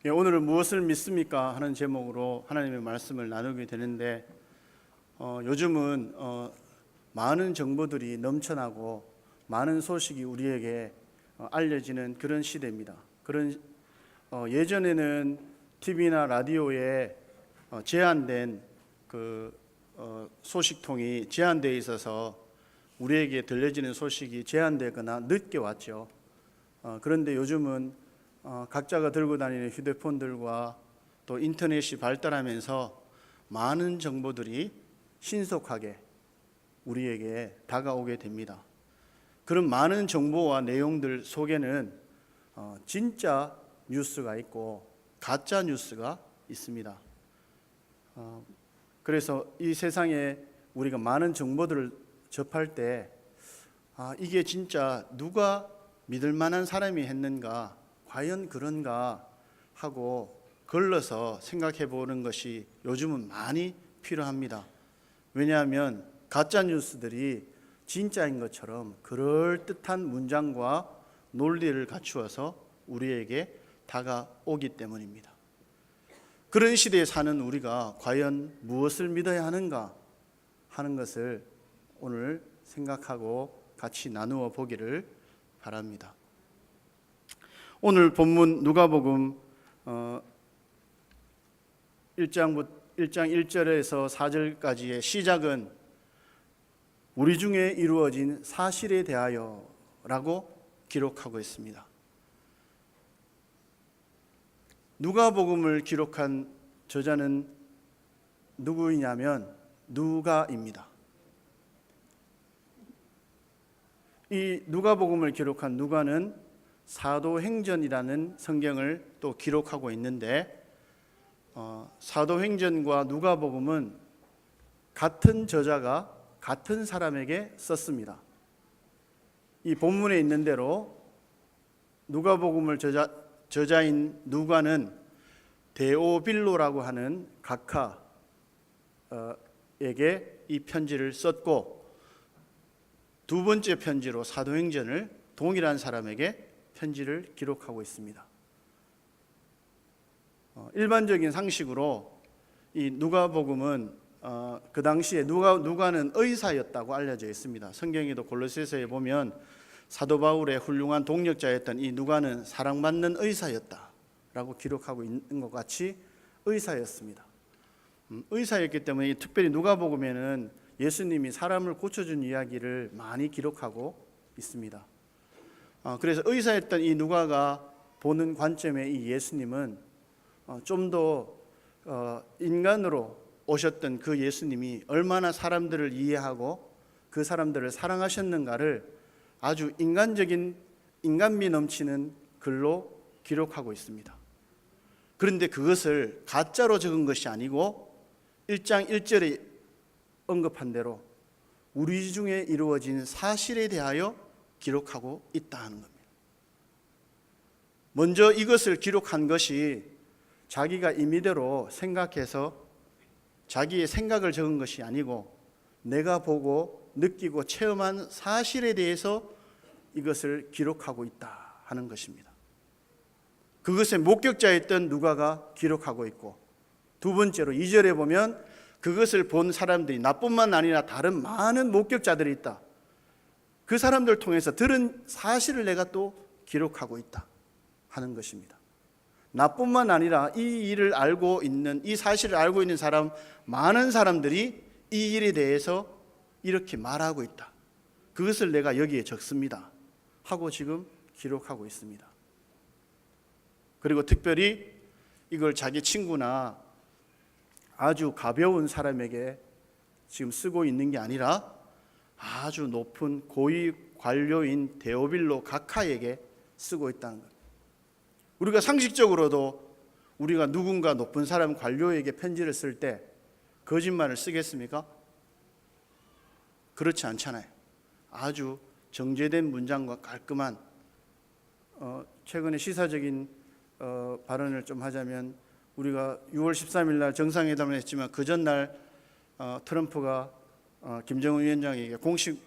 오늘은 무엇을 믿습니까? 하는 제목으로 하나님의 말씀을 나누게 되는데 요즘은 많은 정보들이 넘쳐나고 많은 소식이 우리에게 알려지는 그런 시대입니다. 예전에는 TV나 라디오에 제한된 그 소식통이 제한되어 있어서 우리에게 들려지는 소식이 제한되거나 늦게 왔죠. 그런데 요즘은 각자가 들고 다니는 휴대폰들과 또 인터넷이 발달하면서 많은 정보들이 신속하게 우리에게 다가오게 됩니다. 그런 많은 정보와 내용들 속에는 진짜 뉴스가 있고 가짜 뉴스가 있습니다. 그래서 이 세상에 우리가 많은 정보들을 접할 때 이게 진짜 누가 믿을 만한 사람이 했는가, 과연 그런가 하고 걸러서 생각해 보는 것이 요즘은 많이 필요합니다. 왜냐하면 가짜 뉴스들이 진짜인 것처럼 그럴듯한 문장과 논리를 갖추어서 우리에게 다가오기 때문입니다. 그런 시대에 사는 우리가 과연 무엇을 믿어야 하는가 하는 것을 오늘 생각하고 같이 나누어 보기를 바랍니다. 오늘 본문 누가복음 1장 1절에서 4절까지의 시작은 우리 중에 이루어진 사실에 대하여 라고 기록하고 있습니다. 누가복음을 기록한 저자는 누구이냐면 누가입니다. 이 누가복음을 기록한 누가는 사도행전이라는 성경을 또 기록하고 있는데 사도행전과 누가복음은 같은 저자가 같은 사람에게 썼습니다. 이 본문에 있는 대로 누가복음을 저자인 누가는 데오빌로라고 하는 각하에게 이 편지를 썼고, 두 번째 편지로 사도행전을 동일한 사람에게 편지를 기록하고 있습니다. 일반적인 상식으로 이 누가복음은 그 당시에 누가는 의사였다고 알려져 있습니다. 성경에도 골로새서에 보면 사도 바울의 훌륭한 동력자였던 이 누가는 사랑받는 의사였다라고 기록하고 있는 것 같이 의사였습니다. 의사였기 때문에 특별히 누가복음에는 예수님이 사람을 고쳐준 이야기를 많이 기록하고 있습니다. 그래서 의사였던 이 누가가 보는 관점의 이 예수님은 좀 더 인간으로 오셨던 그 예수님이 얼마나 사람들을 이해하고 그 사람들을 사랑하셨는가를 아주 인간적인 인간미 넘치는 글로 기록하고 있습니다. 그런데 그것을 가짜로 적은 것이 아니고 1장 1절에 언급한 대로 우리 중에 이루어진 사실에 대하여 기록하고 있다는 겁니다. 먼저 이것을 기록한 것이 자기가 임의대로 생각해서 자기의 생각을 적은 것이 아니고 내가 보고 느끼고 체험한 사실에 대해서 이것을 기록하고 있다 하는 것입니다. 그것의 목격자였던 누가가 기록하고 있고, 두 번째로 2절에 보면 그것을 본 사람들이 나뿐만 아니라 다른 많은 목격자들이 있다. 그 사람들 통해서 들은 사실을 내가 또 기록하고 있다 하는 것입니다. 나뿐만 아니라 이 일을 알고 있는, 이 사실을 알고 있는 사람, 많은 사람들이 이 일에 대해서 이렇게 말하고 있다. 그것을 내가 여기에 적습니다 하고 지금 기록하고 있습니다. 그리고 특별히 이걸 자기 친구나 아주 가벼운 사람에게 지금 쓰고 있는 게 아니라 아주 높은 고위 관료인 데오빌로 각하에게 쓰고 있다는 것. 우리가 상식적으로도 우리가 누군가 높은 사람 관료에게 편지를 쓸 때 거짓말을 쓰겠습니까? 그렇지 않잖아요. 아주 정제된 문장과 깔끔한 최근에 시사적인 발언을 좀 하자면, 우리가 6월 13일 날 정상회담을 했지만 그 전날 트럼프가 김정은 위원장에게 공식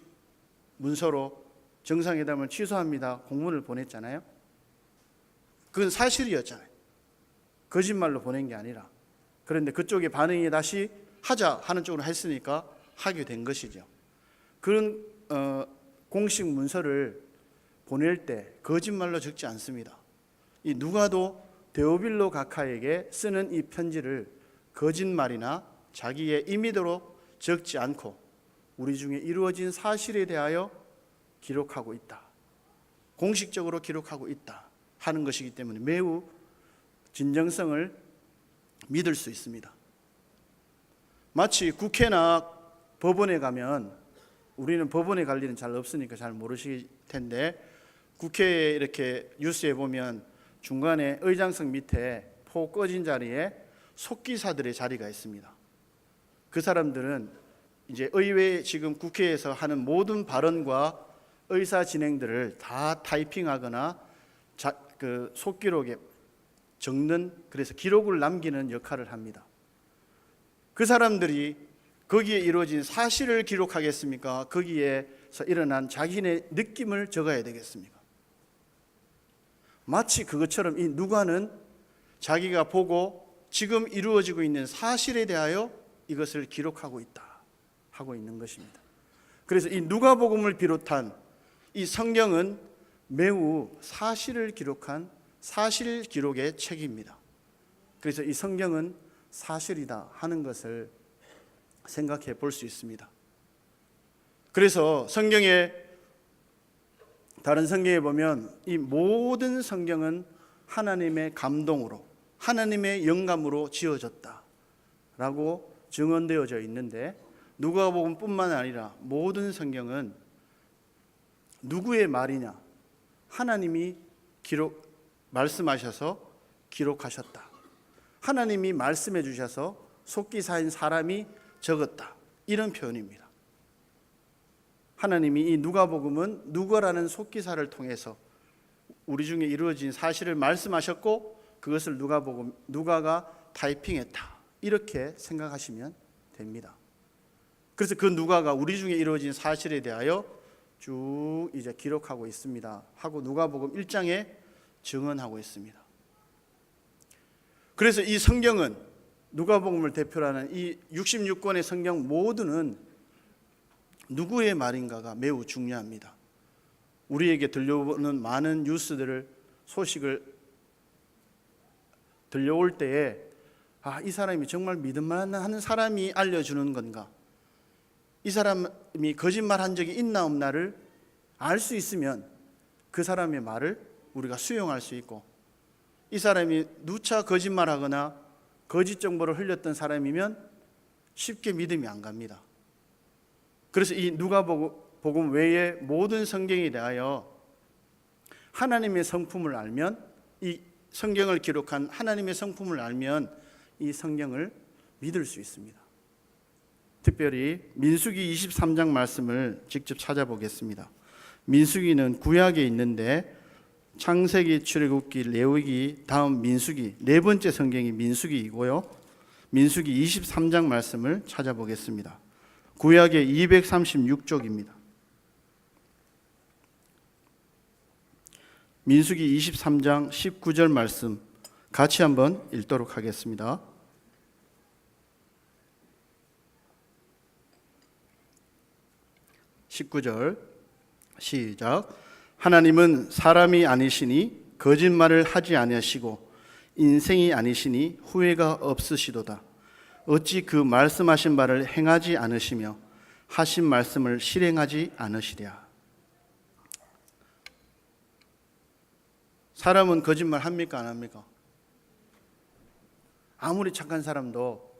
문서로 정상회담을 취소합니다 공문을 보냈잖아요. 그건 사실이었잖아요. 거짓말로 보낸 게 아니라. 그런데 그쪽의 반응이 다시 하자 하는 쪽으로 했으니까 하게 된 것이죠. 그런 공식 문서를 보낼 때 거짓말로 적지 않습니다. 이 누가도 데오빌로 각하에게 쓰는 이 편지를 거짓말이나 자기의 임의대로 적지 않고 우리 중에 이루어진 사실에 대하여 기록하고 있다. 공식적으로 기록하고 있다 하는 것이기 때문에 매우 진정성을 믿을 수 있습니다. 마치 국회나 법원에 가면, 우리는 법원에 갈 일은 잘 없으니까 잘 모르실 텐데, 국회에 이렇게 뉴스에 보면 중간에 의장석 밑에 포 꺼진 자리에 속기사들의 자리가 있습니다. 그 사람들은 이제 의회, 지금 국회에서 하는 모든 발언과 의사 진행들을 다 타이핑하거나 그 속기록에 적는, 그래서 기록을 남기는 역할을 합니다. 그 사람들이 거기에 이루어진 사실을 기록하겠습니까? 거기에서 일어난 자기네 느낌을 적어야 되겠습니까? 마치 그것처럼 이 누가는 자기가 보고 지금 이루어지고 있는 사실에 대하여 이것을 기록하고 있다 하고 있는 것입니다. 그래서 이 누가복음을 비롯한 이 성경은 매우 사실을 기록한 사실 기록의 책입니다. 그래서 이 성경은 사실이다 하는 것을 생각해 볼 수 있습니다. 그래서 다른 성경에 보면 이 모든 성경은 하나님의 감동으로, 하나님의 영감으로 지어졌다 라고 증언되어져 있는데, 누가복음뿐만 아니라 모든 성경은 누구의 말이냐? 하나님이 말씀하셔서 기록하셨다. 하나님이 말씀해 주셔서 속기사인 사람이 적었다. 이런 표현입니다. 하나님이 이 누가복음은 누가라는 속기사를 통해서 우리 중에 이루어진 사실을 말씀하셨고, 그것을 누가가 타이핑했다. 이렇게 생각하시면 됩니다. 그래서 그 누가가 우리 중에 이루어진 사실에 대하여 쭉 이제 기록하고 있습니다 하고 누가복음 1장에 증언하고 있습니다. 그래서 이 성경은, 누가복음을 대표로 하는 이 66권의 성경 모두는 누구의 말인가가 매우 중요합니다. 우리에게 들려오는 많은 소식을 들려올 때에 이 사람이 정말 믿을만한 사람이 알려주는 건가, 이 사람이 거짓말한 적이 있나 없나를 알 수 있으면 그 사람의 말을 우리가 수용할 수 있고, 이 사람이 누차 거짓말하거나 거짓 정보를 흘렸던 사람이면 쉽게 믿음이 안 갑니다. 그래서 이 누가복음 외에 모든 성경에 대하여 하나님의 성품을 알면, 이 성경을 기록한 하나님의 성품을 알면 이 성경을 믿을 수 있습니다. 특별히 민수기 23장 말씀을 직접 찾아보겠습니다. 민수기는 구약에 있는데 창세기, 출애굽기, 레위기, 다음 민수기, 네 번째 성경이 민수기이고요. 민수기 23장 말씀을 찾아보겠습니다. 구약의 236쪽입니다. 민수기 23장 19절 말씀 같이 한번 읽도록 하겠습니다. (19절) 시작. 하나님은 사람이 아니시니 거짓말을 하지 아니하시고 인생이 아니시니 후회가 없으시도다. 어찌 그 말씀하신 바를 행하지 않으시며 하신 말씀을 실행하지 않으시랴. 사람은 거짓말 합니까 안 합니까? 아무리 착한 사람도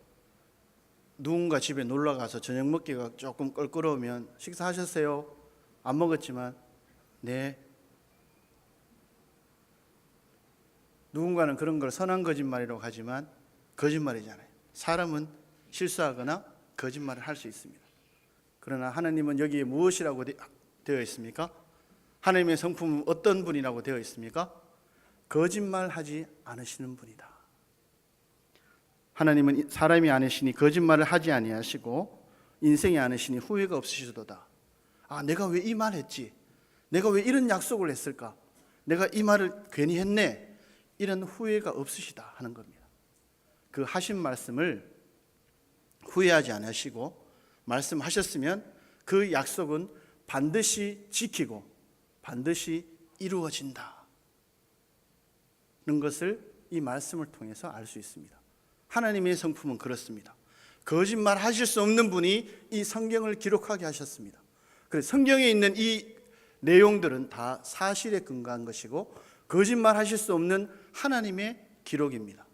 누군가 집에 놀러 가서 저녁 먹기가 조금 껄끄러우면 식사하셨어요? 안 먹었지만 네. 누군가는 그런 걸 선한 거짓말이라고 하지만 거짓말이잖아요. 사람은 실수하거나 거짓말을 할 수 있습니다. 그러나 하나님은 여기에 무엇이라고 되어 있습니까? 하나님의 성품은 어떤 분이라고 되어 있습니까? 거짓말하지 않으시는 분이다. 하나님은 사람이 아니시니 거짓말을 하지 아니하시고 인생이 아니시니 후회가 없으시도다. 내가 왜 이 말 했지? 내가 왜 이런 약속을 했을까? 내가 이 말을 괜히 했네. 이런 후회가 없으시다 하는 겁니다. 그 하신 말씀을 후회하지 않으시고 말씀하셨으면 그 약속은 반드시 지키고 반드시 이루어진다는 것을 이 말씀을 통해서 알 수 있습니다. 하나님의 성품은 그렇습니다. 거짓말 하실 수 없는 분이 이 성경을 기록하게 하셨습니다. 그래서 성경에 있는 이 내용들은 다 사실에 근거한 것이고 거짓말 하실 수 없는 하나님의 기록입니다.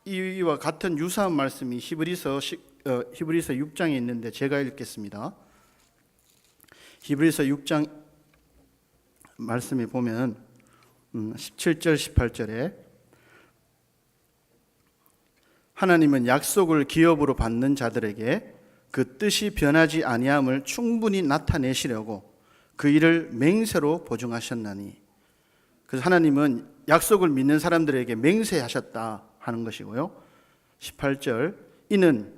이와 같은 유사한 말씀이 히브리서 6장에 있는데 제가 읽겠습니다. 히브리서 6장 말씀에 보면 17절 18절에 하나님은 약속을 기업으로 받는 자들에게 그 뜻이 변하지 아니함을 충분히 나타내시려고 그 일을 맹세로 보증하셨나니. 그래서 하나님은 약속을 믿는 사람들에게 맹세하셨다 하는 것이고요. 18절 이는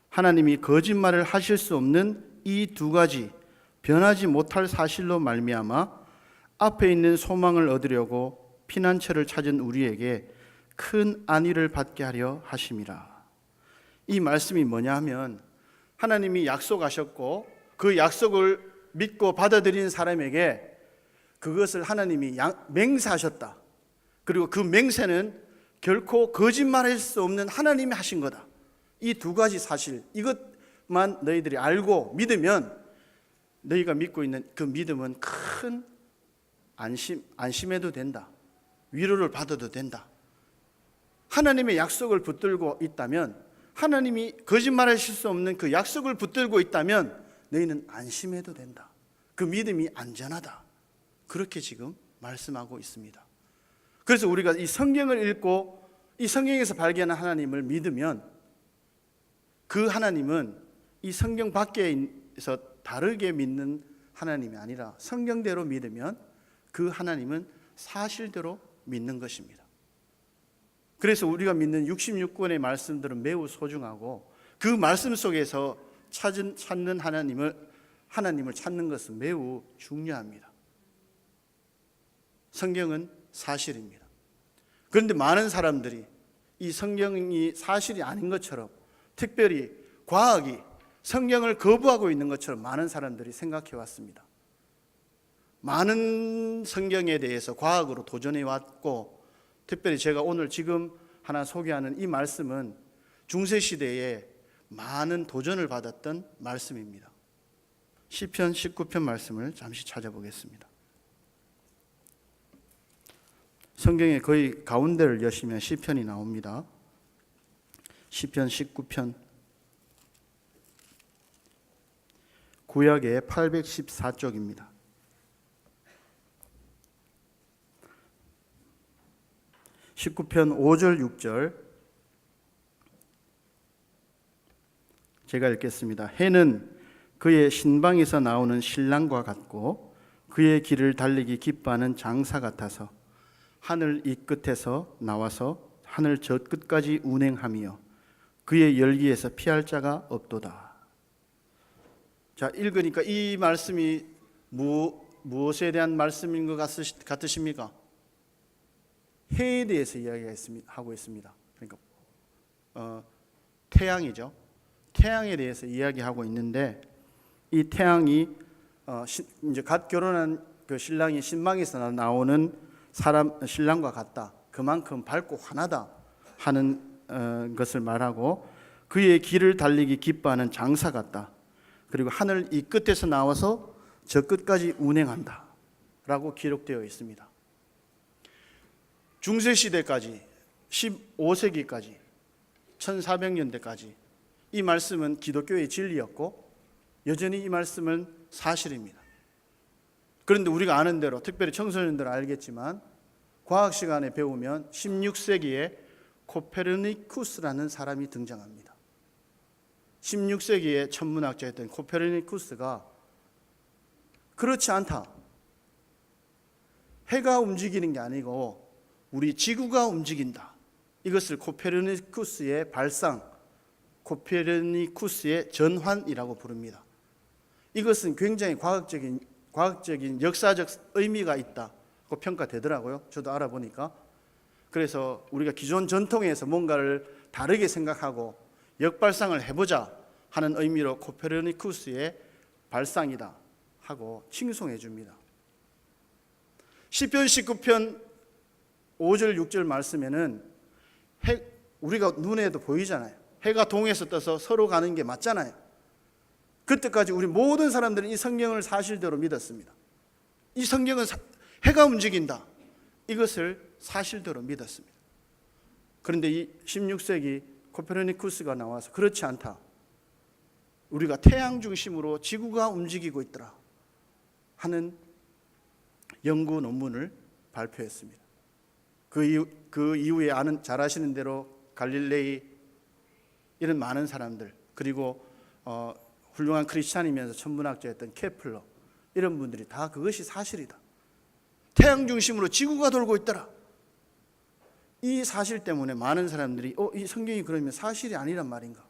하나님이 거짓말을 하실 수 없는 이 두 가지 변하지 못할 사실로 말미암아 앞에 있는 소망을 얻으려고 피난처를 찾은 우리에게 큰 안위를 받게 하려 하심이라. 이 말씀이 뭐냐 하면 하나님이 약속하셨고 그 약속을 믿고 받아들인 사람에게 그것을 하나님이 맹세하셨다. 그리고 그 맹세는 결코 거짓말할 수 없는 하나님이 하신 거다. 이 두 가지 사실, 이것만 너희들이 알고 믿으면 너희가 믿고 있는 그 믿음은 큰 안심해도 된다. 위로를 받아도 된다. 하나님의 약속을 붙들고 있다면, 하나님이 거짓말하실 수 없는 그 약속을 붙들고 있다면 너희는 안심해도 된다. 그 믿음이 안전하다. 그렇게 지금 말씀하고 있습니다. 그래서 우리가 이 성경을 읽고 이 성경에서 발견한 하나님을 믿으면 그 하나님은 이 성경 밖에서 다르게 믿는 하나님이 아니라 성경대로 믿으면 그 하나님은 사실대로 믿는 것입니다. 그래서 우리가 믿는 66권의 말씀들은 매우 소중하고 그 말씀 속에서 찾는 하나님을 찾는 것은 매우 중요합니다. 성경은 사실입니다. 그런데 많은 사람들이 이 성경이 사실이 아닌 것처럼, 특별히 과학이 성경을 거부하고 있는 것처럼 많은 사람들이 생각해 왔습니다. 많은 성경에 대해서 과학으로 도전해 왔고, 특별히 제가 오늘 지금 하나 소개하는 이 말씀은 중세시대에 많은 도전을 받았던 말씀입니다. 시편 19편 말씀을 잠시 찾아보겠습니다. 성경의 거의 가운데를 여시면 시편이 나옵니다. 시편 19편 구약의 814쪽입니다. (19편) 5절 6절 제가 읽겠습니다. 해는 그의 신방에서 나오는 신랑과 같고 그의 길을 달리기 기뻐하는 장사 같아서 하늘 이 끝에서 나와서 하늘 저 끝까지 운행하며 그의 열기에서 피할 자가 없도다. 자, 읽으니까 이 말씀이 무엇에 대한 말씀인 것 같으십니까? 해에 대해서 이야기하고 있습니다. 그러니까 태양이죠. 태양에 대해서 이야기하고 있는데 이 태양이 이제 갓 결혼한 그 신랑이 신방에서 나오는 신랑과 같다. 그만큼 밝고 환하다 하는 것을 말하고 그의 길을 달리기 기뻐하는 장사 같다. 그리고 하늘 이 끝에서 나와서 저 끝까지 운행한다 라고 기록되어 있습니다. 중세시대까지 15세기까지 1400년대까지 이 말씀은 기독교의 진리였고 여전히 이 말씀은 사실입니다. 그런데 우리가 아는 대로, 특별히 청소년들은 알겠지만 과학 시간에 배우면 16세기에 코페르니쿠스라는 사람이 등장합니다. 16세기의 천문학자였던 코페르니쿠스가 그렇지 않다. 해가 움직이는 게 아니고 우리 지구가 움직인다. 이것을 코페르니쿠스의 발상, 코페르니쿠스의 전환이라고 부릅니다. 이것은 굉장히 과학적인 역사적 의미가 있다고 평가되더라고요. 저도 알아보니까. 그래서 우리가 기존 전통에서 뭔가를 다르게 생각하고 역발상을 해보자 하는 의미로 코페르니쿠스의 발상이다 하고 칭송해 줍니다. 시편 19편 5절 6절 말씀에는 우리가 눈에도 보이잖아요. 해가 동에서 떠서 서로 가는 게 맞잖아요. 그때까지 우리 모든 사람들은 이 성경을 사실대로 믿었습니다. 이 성경은 해가 움직인다, 이것을 사실대로 믿었습니다. 그런데 이 16세기 코페르니쿠스가 나와서 그렇지 않다, 우리가 태양 중심으로 지구가 움직이고 있더라 하는 연구 논문을 발표했습니다. 그 이후에 잘 아시는 대로 갈릴레이, 이런 많은 사람들, 그리고 훌륭한 크리스찬이면서 천문학자였던 케플러, 이런 분들이 다 그것이 사실이다, 태양 중심으로 지구가 돌고 있더라, 이 사실 때문에 많은 사람들이 이 성경이 그러면 사실이 아니란 말인가,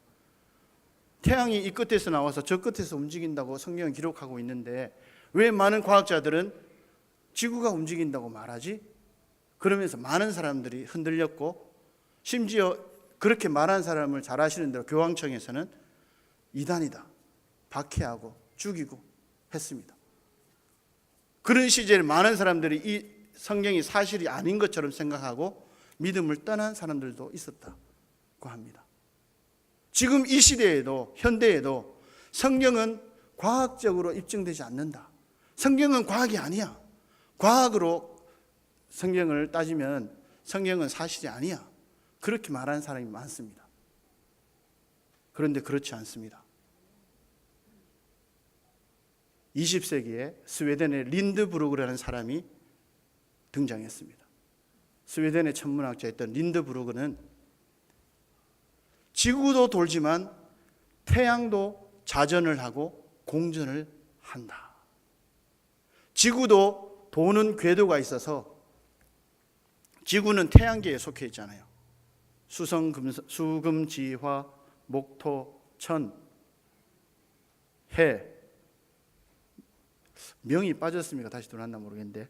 태양이 이 끝에서 나와서 저 끝에서 움직인다고 성경은 기록하고 있는데 왜 많은 과학자들은 지구가 움직인다고 말하지? 그러면서 많은 사람들이 흔들렸고, 심지어 그렇게 말한 사람을 잘 아시는 대로 교황청에서는 이단이다 박해하고 죽이고 했습니다. 그런 시절에 많은 사람들이 이 성경이 사실이 아닌 것처럼 생각하고 믿음을 떠난 사람들도 있었다고 합니다. 지금 이 시대에도, 현대에도 성경은 과학적으로 입증되지 않는다, 성경은 과학이 아니야, 과학으로 성경을 따지면 성경은 사실이 아니야, 그렇게 말하는 사람이 많습니다. 그런데 그렇지 않습니다. 20세기에 스웨덴의 린드브루그라는 사람이 등장했습니다. 스웨덴의 천문학자였던 린드브루그는 지구도 돌지만 태양도 자전을 하고 공전을 한다, 지구도 도는 궤도가 있어서, 지구는 태양계에 속해 있잖아요. 수금, 지화, 목토, 천, 해, 명이 빠졌습니까? 다시 돌아왔나 모르겠는데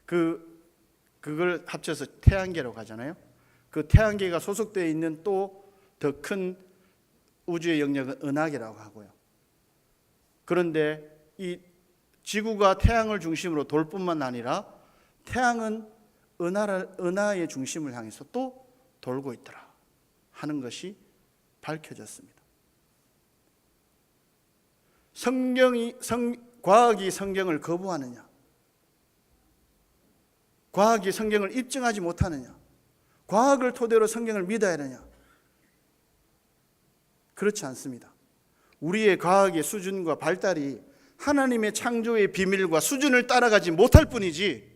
그걸 합쳐서 태양계로 가잖아요. 그 태양계가 소속되어 있는 또 더 큰 우주의 영역은 은하계라고 하고요. 그런데 이 지구가 태양을 중심으로 돌 뿐만 아니라 태양은 은하의 중심을 향해서 또 돌고 있더라 하는 것이 밝혀졌습니다. 과학이 성경을 거부하느냐, 과학이 성경을 입증하지 못하느냐, 과학을 토대로 성경을 믿어야 하느냐? 그렇지 않습니다. 우리의 과학의 수준과 발달이 하나님의 창조의 비밀과 수준을 따라가지 못할 뿐이지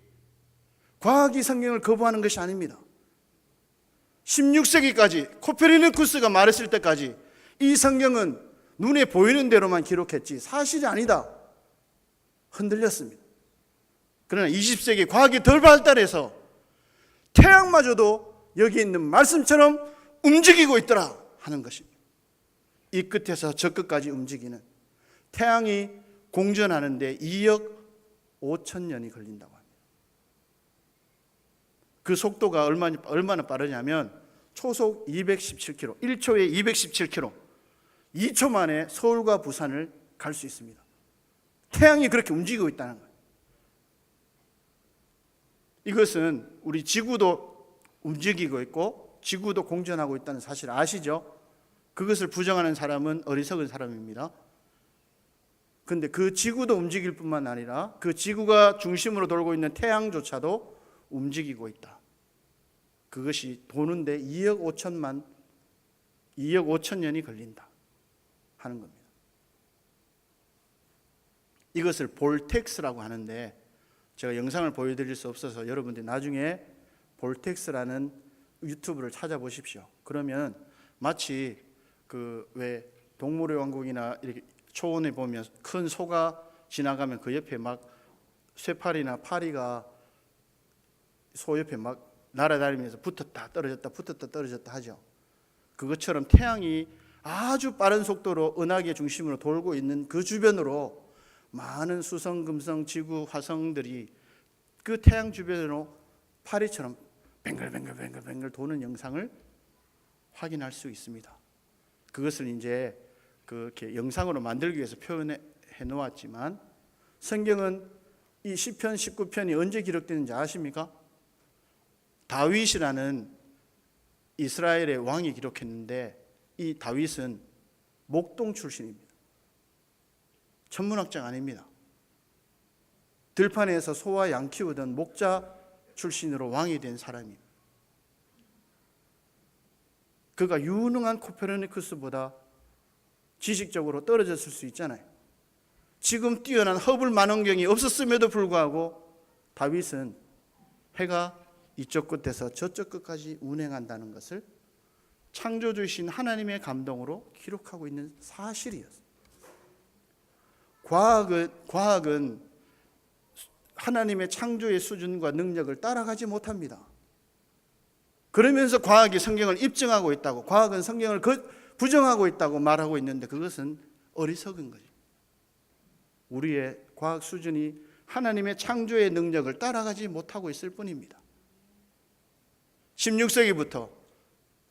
과학이 성경을 거부하는 것이 아닙니다. 16세기까지 코페르니쿠스가 말했을 때까지 이 성경은 눈에 보이는 대로만 기록했지 사실이 아니다, 흔들렸습니다. 그러나 20세기 과학이 덜 발달해서 태양마저도 여기 있는 말씀처럼 움직이고 있더라 하는 것입니다. 이 끝에서 저 끝까지 움직이는, 태양이 공전하는데 2억 5천 년이 걸린다고 합니다. 그 속도가 얼마나 빠르냐면 초속 217km, 1초에 217km, 2초 만에 서울과 부산을 갈 수 있습니다. 태양이 그렇게 움직이고 있다는 거예요. 이것은 우리 지구도 움직이고 있고 지구도 공전하고 있다는 사실 아시죠? 그것을 부정하는 사람은 어리석은 사람입니다. 그런데 그 지구도 움직일 뿐만 아니라 그 지구가 중심으로 돌고 있는 태양조차도 움직이고 있다. 그것이 도는데 2억 5천 년이 걸린다 하는 겁니다. 이것을 볼텍스라고 하는데 제가 영상을 보여드릴 수 없어서 여러분들이 나중에 볼텍스라는 유튜브를 찾아보십시오. 그러면 마치 왜 동물의 왕국이나 이렇게 초원에 보면 큰 소가 지나가면 그 옆에 막 쇠파리나 파리가 소 옆에 막 날아다니면서 붙었다 떨어졌다 하죠. 그것처럼 태양이 아주 빠른 속도로 은하계 중심으로 돌고 있는 그 주변으로 많은 수성, 금성, 지구, 화성들이 그 태양 주변으로 파리처럼 뱅글뱅글 도는 영상을 확인할 수 있습니다. 그것을 이제 그렇게 영상으로 만들기 위해서 표현해 놓았지만, 성경은 이 시편 19편이 언제 기록되는지 아십니까? 다윗이라는 이스라엘의 왕이 기록했는데, 이 다윗은 목동 출신입니다. 천문학자가 아닙니다. 들판에서 소와 양 키우던 목자 출신으로 왕이 된 사람입니다. 그가 유능한 코페르니쿠스보다 지식적으로 떨어졌을 수 있잖아요. 지금 뛰어난 허블 망원경이 없었음에도 불구하고 다윗은 해가 이쪽 끝에서 저쪽 끝까지 운행한다는 것을 창조주이신 하나님의 감동으로 기록하고 있는 사실이었어요. 과학은 하나님의 창조의 수준과 능력을 따라가지 못합니다. 그러면서 과학이 성경을 입증하고 있다고, 과학은 성경을 부정하고 있다고 말하고 있는데, 그것은 어리석은 거죠. 우리의 과학 수준이 하나님의 창조의 능력을 따라가지 못하고 있을 뿐입니다. 16세기부터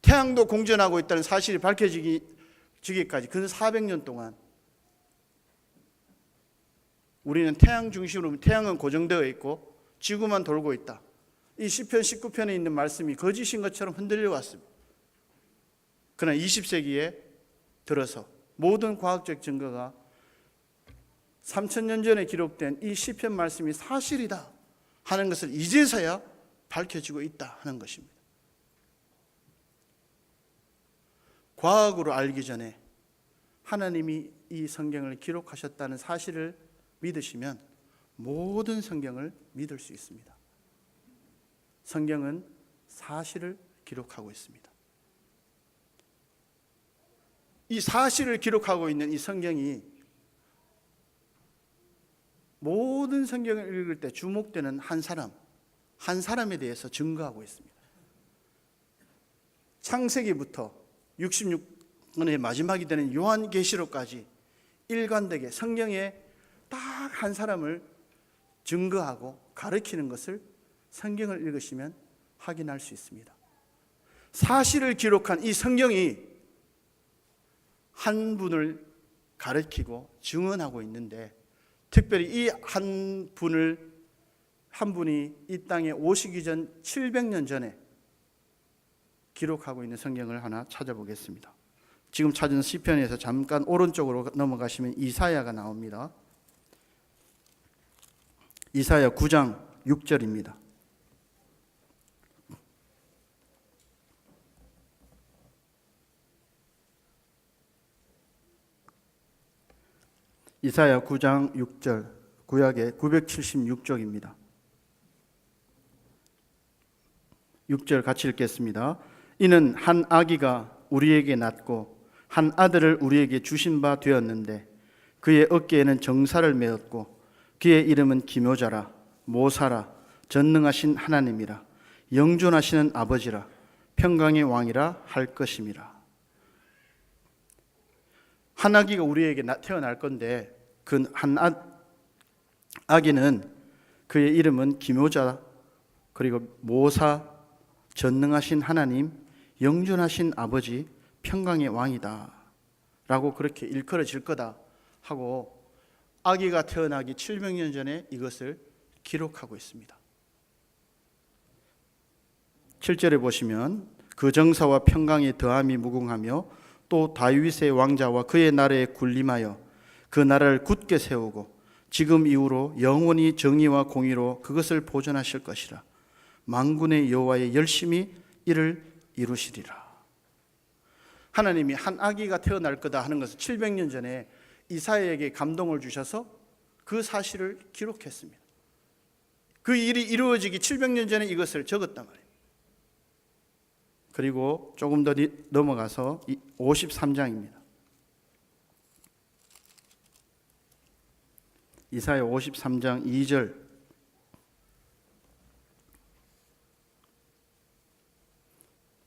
태양도 공전하고 있다는 사실이 밝혀지기까지 근 400년 동안 우리는 태양 중심으로, 태양은 고정되어 있고 지구만 돌고 있다, 이 시편 19편에 있는 말씀이 거짓인 것처럼 흔들려 왔습니다. 그러나 20세기에 들어서 모든 과학적 증거가 3000년 전에 기록된 이 시편 말씀이 사실이다 하는 것을 이제서야 밝혀지고 있다 하는 것입니다. 과학으로 알기 전에 하나님이 이 성경을 기록하셨다는 사실을 믿으시면 모든 성경을 믿을 수 있습니다. 성경은 사실을 기록하고 있습니다. 이 사실을 기록하고 있는 이 성경이 모든 성경을 읽을 때 주목되는 한 사람에 대해서 증거하고 있습니다. 창세기부터 66권의 마지막이 되는 요한계시록까지 일관되게 성경에 딱 한 사람을 증거하고 가르치는 것을 성경을 읽으시면 확인할 수 있습니다. 사실을 기록한 이 성경이 한 분을 가르치고 증언하고 있는데, 특별히 이 한 분이 이 땅에 오시기 전 700년 전에 기록하고 있는 성경을 하나 찾아보겠습니다. 지금 찾은 시편에서 잠깐 오른쪽으로 넘어가시면 이사야가 나옵니다. 이사야 9장 6절입니다. 이사야 9장 6절, 구약의 976쪽입니다. 6절 같이 읽겠습니다. 이는 한 아기가 우리에게 낳고 한 아들을 우리에게 주신 바 되었는데, 그의 어깨에는 정사를 메었고 그의 이름은 기묘자라, 모사라, 전능하신 하나님이라, 영존하시는 아버지라, 평강의 왕이라 할 것임이라. 한 아기가 우리에게 태어날 건데, 그 한 아기는 그의 이름은 기묘자, 그리고 모사, 전능하신 하나님, 영존하신 아버지, 평강의 왕이다 라고 그렇게 일컬어질 거다 하고 아기가 태어나기 700년 전에 이것을 기록하고 있습니다. 7절에 보시면 그 정사와 평강의 더함이 무궁하며 또 다윗의 왕자와 그의 나라에 군림하여 그 나라를 굳게 세우고 지금 이후로 영원히 정의와 공의로 그것을 보존하실 것이라. 만군의 여호와의 열심히 이를 이루시리라. 하나님이 한 아기가 태어날 거다 하는 것을 700년 전에 이사야에게 감동을 주셔서 그 사실을 기록했습니다. 그 일이 이루어지기 700년 전에 이것을 적었단 말이에요. 그리고 조금 더 넘어가서 53장입니다. 이사야 53장 2절.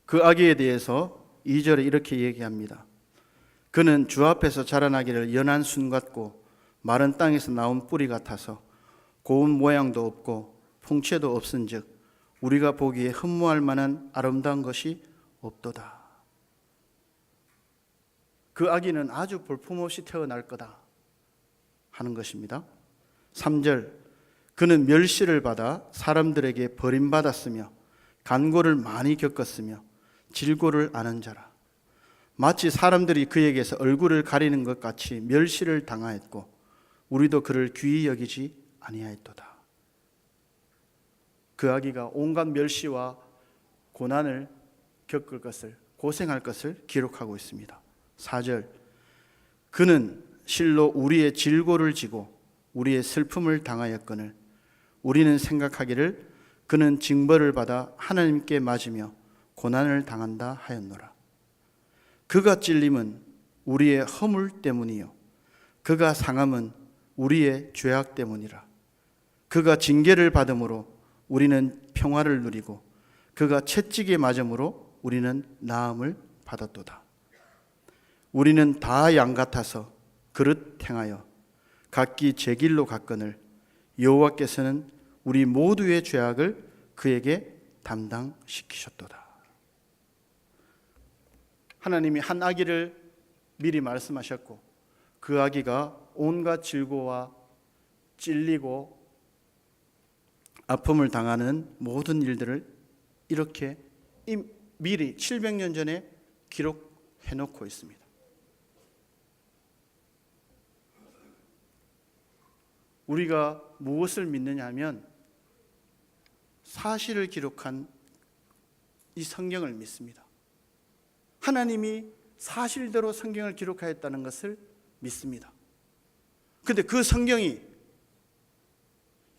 그 아기에 대해서 2절에 이렇게 얘기합니다. 그는 주 앞에서 자라나기를 연한 순 같고 마른 땅에서 나온 뿌리 같아서 고운 모양도 없고 풍채도 없은즉 우리가 보기에 흠모할 만한 아름다운 것이 없도다. 그 아기는 아주 볼품없이 태어날 거다 하는 것입니다. 3절, 그는 멸시를 받아 사람들에게 버림받았으며 간고를 많이 겪었으며 질고를 아는 자라. 마치 사람들이 그에게서 얼굴을 가리는 것 같이 멸시를 당하였고 우리도 그를 귀히 여기지 아니하였도다. 그 아기가 온갖 멸시와 고난을 겪을 것을, 고생할 것을 기록하고 있습니다. 4절, 그는 실로 우리의 질고를 지고 우리의 슬픔을 당하였거늘 우리는 생각하기를 그는 징벌을 받아 하나님께 맞으며 고난을 당한다 하였노라. 그가 찔림은 우리의 허물 때문이요 그가 상함은 우리의 죄악 때문이라. 그가 징계를 받음으로 우리는 평화를 누리고 그가 채찍에 맞음으로 우리는 나음을 받았도다. 우리는 다 양 같아서 그릇 행하여 각기 제 길로 갔거늘 여호와께서는 우리 모두의 죄악을 그에게 담당시키셨도다. 하나님이 한 아기를 미리 말씀하셨고 그 아기가 온갖 질고와 찔리고 아픔을 당하는 모든 일들을 이렇게 미리 700년 전에 기록해 놓고 있습니다. 우리가 무엇을 믿느냐 하면 사실을 기록한 이 성경을 믿습니다. 하나님이 사실대로 성경을 기록하였다는 것을 믿습니다. 그런데 그 성경이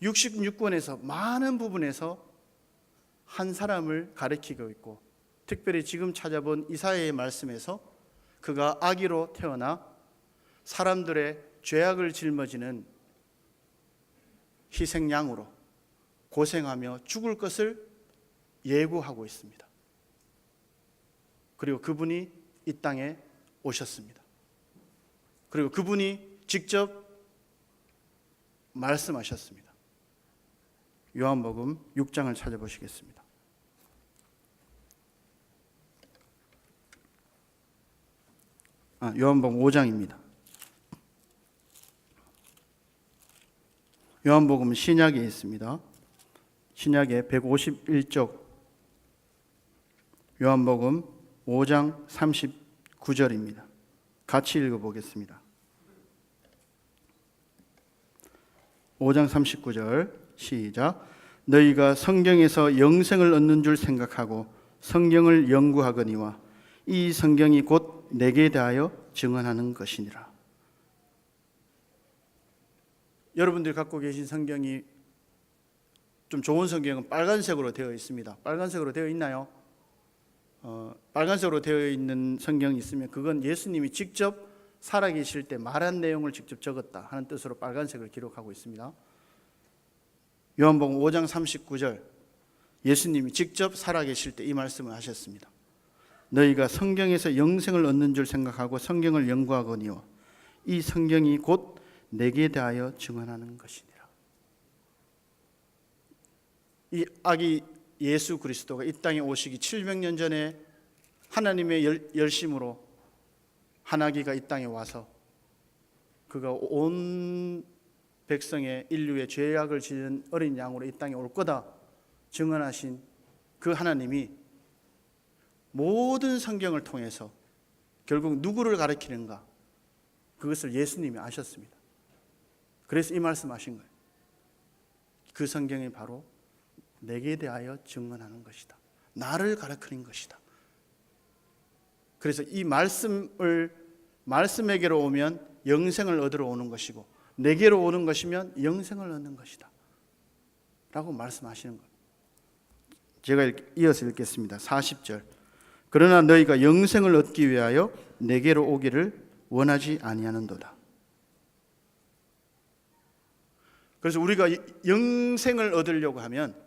66권에서 많은 부분에서 한 사람을 가리키고 있고 특별히 지금 찾아본 이사야의 말씀에서 그가 아기로 태어나 사람들의 죄악을 짊어지는 희생양으로 고생하며 죽을 것을 예고하고 있습니다. 그리고 그분이 이 땅에 오셨습니다. 그리고 그분이 직접 말씀하셨습니다. 요한복음 6장을 찾아보시겠습니다. 요한복음 5장입니다. 요한복음은 신약에 있습니다. 신약의 151쪽 요한복음 5장 39절입니다. 같이 읽어보겠습니다. 5장 39절 시작. 너희가 성경에서 영생을 얻는 줄 생각하고 성경을 연구하거니와 이 성경이 곧 내게 대하여 증언하는 것이니라. 여러분들이 갖고 계신 성경이 좀 좋은 성경은 빨간색으로 되어 있습니다. 빨간색으로 되어 있나요? 빨간색으로 되어 있는 성경이 있으면 그건 예수님이 직접 살아계실 때 말한 내용을 직접 적었다 하는 뜻으로 빨간색을 기록하고 있습니다. 요한복음 5장 39절 예수님이 직접 살아계실 때 이 말씀을 하셨습니다. 너희가 성경에서 영생을 얻는 줄 생각하고 성경을 연구하거니와 이 성경이 곧 내게 대하여 증언하는 것이니라. 이 아기 예수 그리스도가 이 땅에 오시기 700년 전에 하나님의 열심으로 한 아기가 이 땅에 와서 그가 온 백성의 인류의 죄악을 지은 어린 양으로 이 땅에 올 거다 증언하신 그 하나님이 모든 성경을 통해서 결국 누구를 가리키는가? 그것을 예수님이 아셨습니다. 그래서 이 말씀하신 거예요. 그 성경이 바로 내게 대하여 증언하는 것이다. 나를 가리키는 것이다. 그래서 이 말씀에게로 오면 영생을 얻으러 오는 것이고 내게로 오는 것이면 영생을 얻는 것이다 라고 말씀하시는 거예요. 제가 이어서 읽겠습니다. 40절 그러나 너희가 영생을 얻기 위하여 내게로 오기를 원하지 아니하는도다. 그래서 우리가 영생을 얻으려고 하면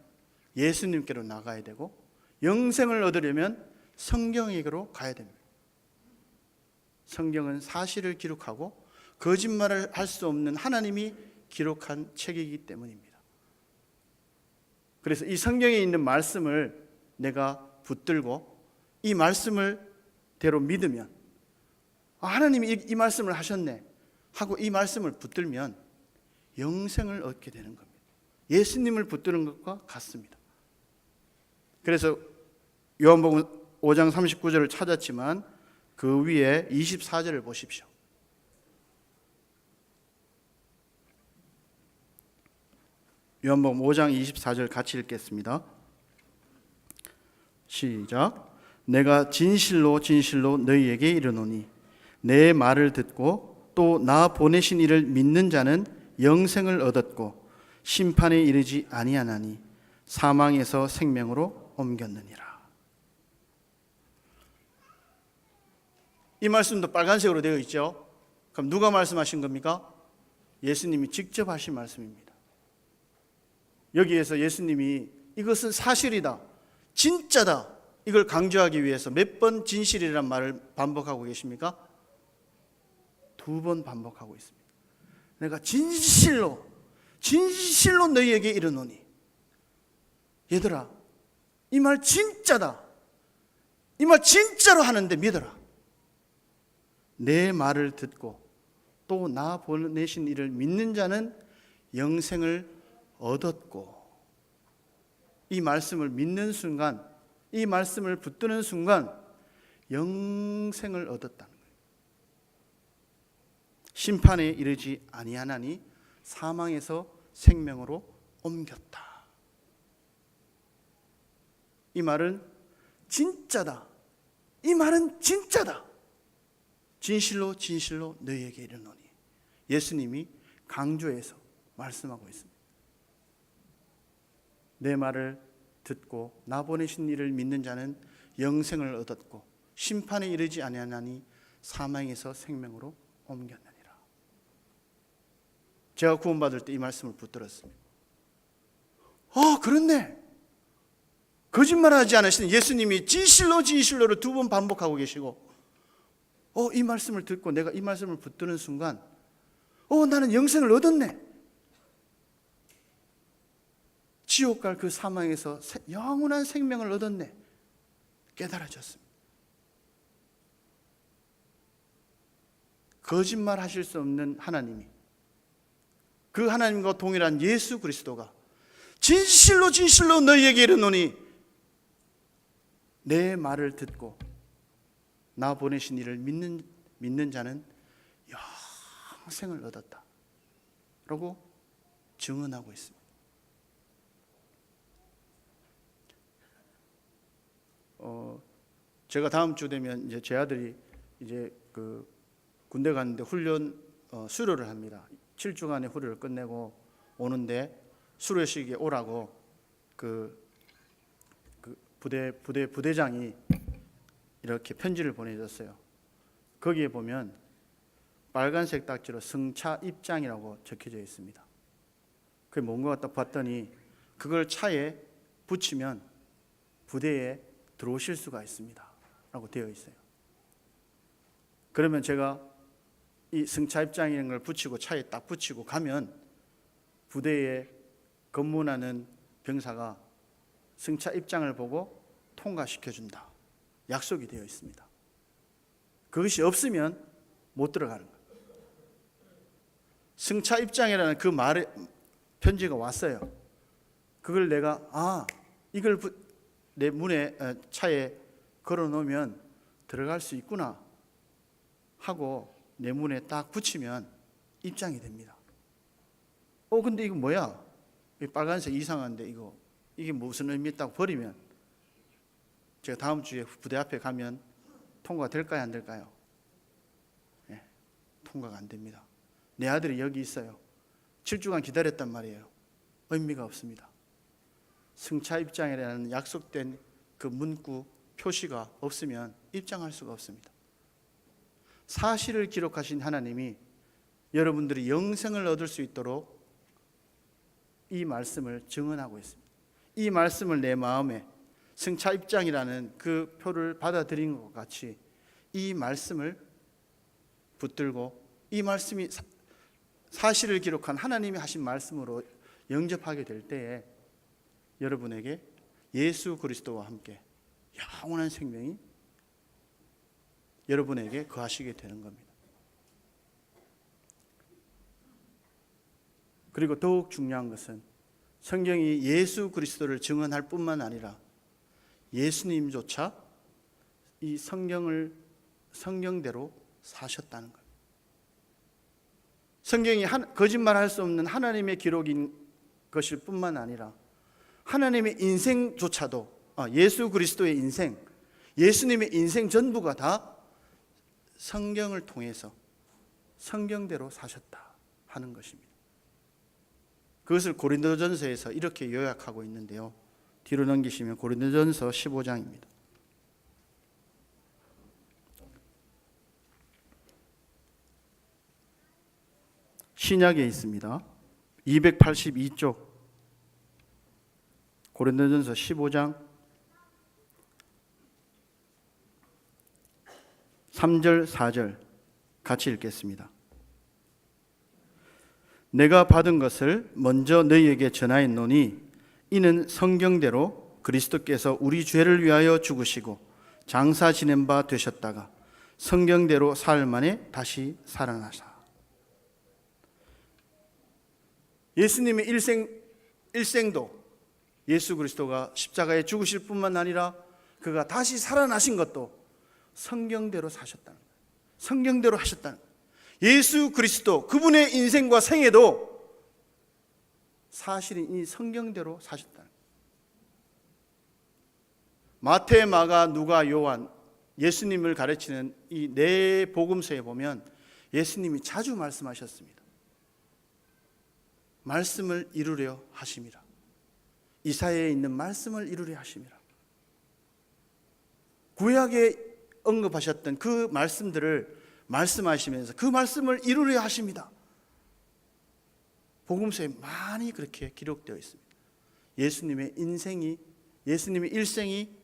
예수님께로 나가야 되고 영생을 얻으려면 성경에게로 가야 됩니다. 성경은 사실을 기록하고 거짓말을 할 수 없는 하나님이 기록한 책이기 때문입니다. 그래서 이 성경에 있는 말씀을 내가 붙들고 이 말씀을 대로 믿으면 하나님이 이 말씀을 하셨네 하고 이 말씀을 붙들면 영생을 얻게 되는 겁니다. 예수님을 붙드는 것과 같습니다. 그래서 요한복음 5장 39절을 찾았지만 그 위에 24절을 보십시오. 요한복음 5장 24절 같이 읽겠습니다. 시작. 내가 진실로 진실로 너희에게 이르노니 내 말을 듣고 또 나 보내신 이를 믿는 자는 영생을 얻었고 심판에 이르지 아니하나니 사망에서 생명으로 옮겼느니라. 이 말씀도 빨간색으로 되어 있죠. 그럼 누가 말씀하신 겁니까? 예수님이 직접 하신 말씀입니다. 여기에서 예수님이 이것은 사실이다, 진짜다, 이걸 강조하기 위해서 몇 번 진실이라는 말을 반복하고 계십니까? 2번 반복하고 있습니다. 내가 진실로 진실로 너희에게 이르노니, 얘들아 이 말 진짜다, 이 말 진짜로 하는데 믿어라. 내 말을 듣고 또 나 보내신 이를 믿는 자는 영생을 얻었고, 이 말씀을 믿는 순간, 이 말씀을 붙드는 순간 영생을 얻었다는 거예요. 심판에 이르지 아니하나니 사망에서 생명으로 옮겼다. 이 말은 진짜다, 이 말은 진짜다, 진실로 진실로 너희에게 이르노니, 예수님이 강조해서 말씀하고 있습니다. 내 말을 듣고 나 보내신 이를 믿는 자는 영생을 얻었고 심판에 이르지 아니하나니 사망에서 생명으로 옮겼느니라. 제가 구원받을 때 이 말씀을 붙들었습니다. 그렇네. 거짓말하지 않으시는 예수님이 진실로 진실로를 2번 반복하고 계시고, 이 말씀을 듣고 내가 이 말씀을 붙드는 순간 나는 영생을 얻었네. 지옥 갈 그 사망에서 영원한 생명을 얻었네. 깨달아졌습니다. 거짓말 하실 수 없는 하나님이, 그 하나님과 동일한 예수 그리스도가 진실로 진실로 너희에게 이르노니 내 말을 듣고 나 보내신 이를 믿는 자는 영생을 얻었다 라고 증언하고 있습니다. 제가 다음 주 되면 이제 제 아들이 이제 그 군대 갔는데 훈련 수료를 합니다. 7주간의 훈련을 끝내고 오는데 수료식에 오라고 그 부대장이 이렇게 편지를 보내줬어요. 거기에 보면 빨간색 딱지로 승차 입장이라고 적혀져 있습니다. 그게 뭔가 딱 봤더니 그걸 차에 붙이면 부대에 들어오실 수가 있습니다 라고 되어 있어요. 그러면 제가 이 승차 입장이라는 걸 붙이고 차에 딱 붙이고 가면 부대에 근무하는 병사가 승차 입장을 보고 통과시켜준다, 약속이 되어 있습니다. 그것이 없으면 못 들어가는 거예요. 승차 입장이라는 그 말에 편지가 왔어요. 그걸 내가 이걸 내 문에 차에 걸어놓으면 들어갈 수 있구나 하고 내 문에 딱 붙이면 입장이 됩니다. 근데 이거 뭐야? 빨간색 이상한데 이게 무슨 의미 있다고 버리면 제가 다음 주에 부대 앞에 가면 통과될까요, 안 될까요? 네, 통과가 안 됩니다. 내 아들이 여기 있어요. 7주간 기다렸단 말이에요. 의미가 없습니다. 승차 입장이라는 약속된 그 문구 표시가 없으면 입장할 수가 없습니다. 사실을 기록하신 하나님이 여러분들이 영생을 얻을 수 있도록 이 말씀을 증언하고 있습니다. 이 말씀을 내 마음에 승차 입장이라는 그 표를 받아들인 것 같이 이 말씀을 붙들고 이 말씀이 사실을 기록한 하나님이 하신 말씀으로 영접하게 될 때에 여러분에게 예수 그리스도와 함께 영원한 생명이 여러분에게 거하시게 되는 겁니다. 그리고 더욱 중요한 것은 성경이 예수 그리스도를 증언할 뿐만 아니라 예수님조차 이 성경대로 사셨다는 거예요. 성경이 거짓말할 수 없는 하나님의 기록인 것일 뿐만 아니라 하나님의 인생조차도 예수 그리스도의 인생, 예수님의 인생 전부가 다 성경을 통해서 성경대로 사셨다 하는 것입니다. 그것을 고린도전서에서 이렇게 요약하고 있는데요. 뒤로 넘기시면 고린도전서 15장입니다. 신약에 있습니다. 282쪽 고린도전서 15장 3절 4절 같이 읽겠습니다. 내가 받은 것을 먼저 너희에게 전하였노니 이는 성경대로 그리스도께서 우리 죄를 위하여 죽으시고 장사 지낸 바 되셨다가 성경대로 사흘 만에 다시 살아나사. 예수님의 일생도 예수 그리스도가 십자가에 죽으실 뿐만 아니라 그가 다시 살아나신 것도 성경대로 사셨다는 거예요. 성경대로 하셨다는 거예요. 예수 그리스도 그분의 인생과 생애도 사실은 이 성경대로 사셨다는 거예요. 마태, 마가, 누가, 요한 예수님을 가르치는 이 네 복음서에 보면 예수님이 자주 말씀하셨습니다. 말씀을 이루려 하심이라. 이사야에 있는 말씀을 이루려 하심이라. 구약에 언급하셨던 그 말씀들을 말씀하시면서 그 말씀을 이루려 하십니다. 복음서에 많이 그렇게 기록되어 있습니다. 예수님의 인생이, 예수님의 일생이